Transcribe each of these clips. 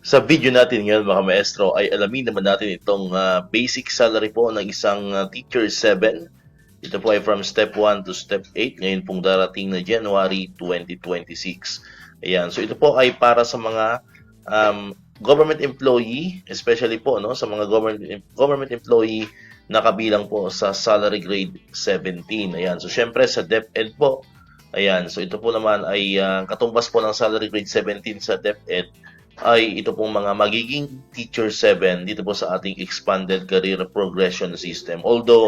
Sa video natin ngayon mga maestro ay alamin naman natin itong basic salary po ng isang teacher 7. Ito po ay from step 1 to step 8 ngayon pong darating na January 2026. Ayan, so ito po ay para sa mga government employee, especially po sa mga government employee na kabilang po sa salary grade 17. Ayan, so syempre sa DepEd po. Ayan, so ito po naman ay katumbas po ng salary grade 17 sa DepEd ay ito pong mga magiging teacher 7 dito po sa ating expanded career progression system. Although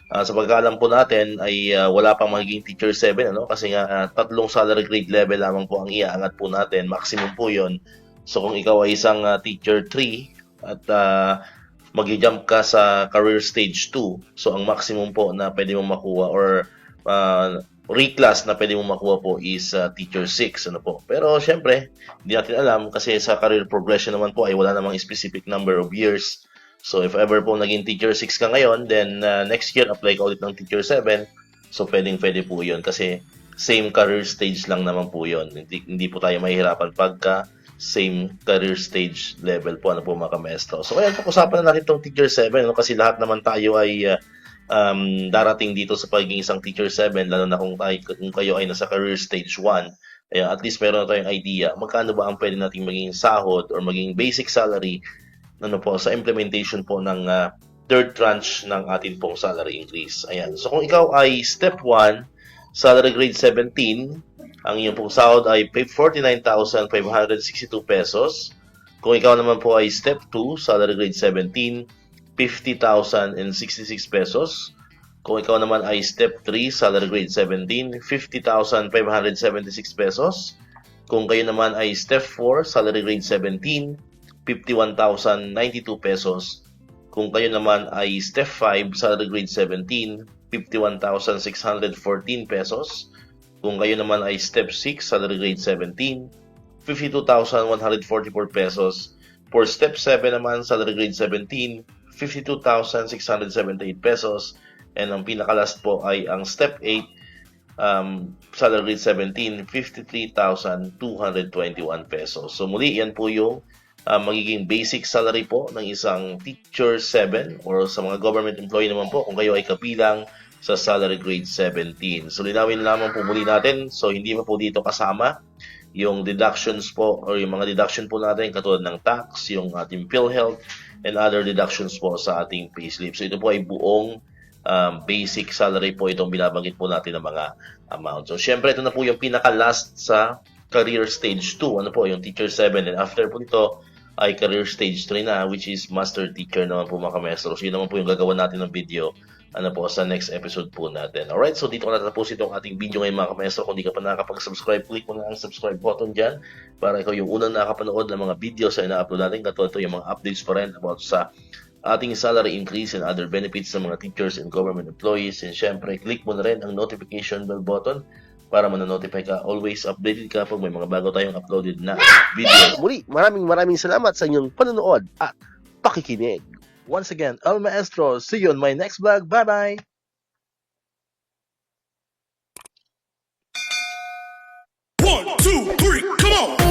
sa pagkaalam po natin ay wala pang magiging teacher 7 kasi nga tatlong salary grade level lamang po ang iaangat po natin, maximum po 'yon. So kung ikaw ay isang teacher 3 at magi-jump ka sa career stage 2, so ang maximum po na pwede mong makuha or reclass na pwede mong makuha po is teacher 6 po. Pero syempre, hindi natin alam kasi sa career progression naman po ay wala namang specific number of years. So if ever po naging teacher 6 ka ngayon, then next year apply ka ulit ng teacher 7. So pwede po 'yon kasi same career stage lang naman po 'yon. Hindi po tayo mahihirapan pagka same career stage level po po mga maestro. So ayan, pag-usapan na natin itong teacher 7 kasi lahat naman tayo ay darating dito sa pagiging isang teacher 7, lalo na kung kayo ay nasa career stage 1. At least meron na tayong idea magkano ba ang pwede nating maging sahod or maging basic salary po sa implementation po ng third tranche ng ating pong salary increase. Ayan. So kung ikaw ay step 1, salary grade 17, ang iyong pong sahod ay 49,562 pesos. Kung ikaw naman po ay step 2, salary grade 17, 50,066 pesos. Kung ikaw naman ay step 3, salary grade 17, 50,576 pesos. Kung kayo naman ay step 4, salary grade 17, 51,092 pesos. Kung kayo naman ay step 5, salary grade 17, 51,614 pesos. Kung kayo naman ay step 6, salary grade 17, 52,144 pesos. For step 7 naman, salary grade 17, 52,678 pesos. And ang pinaka-last po ay ang step 8, salary grade 17, 53,221 pesos. So muli, yan po yung magiging basic salary po ng isang teacher 7 or sa mga government employee naman po kung kayo ay kabilang sa salary grade 17. So linawin lamang po muli natin. So hindi pa po dito kasama yung deductions po or yung mga deduction po natin katulad ng tax, yung ating PhilHealth, and other deductions po sa ating payslip. So ito po ay buong basic salary po itong binabanggit po natin ng mga amount. So syempre ito na po yung pinaka-last sa career stage 2, yung teacher 7, and after po ito ay career stage 3 na, which is master teacher naman po mga maestro. So yun naman po yung gagawa natin ng video sa next episode po natin. Alright, so dito ko natapos itong ating video ngayon mga maestro. Kung di ka pa nakakapag-subscribe, click mo na ang subscribe button dyan para ikaw yung unang nakakapanood ng mga videos na ina-upload natin. Katulad ito yung mga updates pa rin about sa ating salary increase and other benefits ng mga teachers and government employees. And syempre, click mo na rin ang notification bell button para mananotify ka. Always updated ka pag may mga bago tayong uploaded na videos. Muli, maraming salamat sa inyong panonood at pakikinig. Once again, El Maestro. See you on my next vlog. Bye-bye! 1, 2, 3, come on!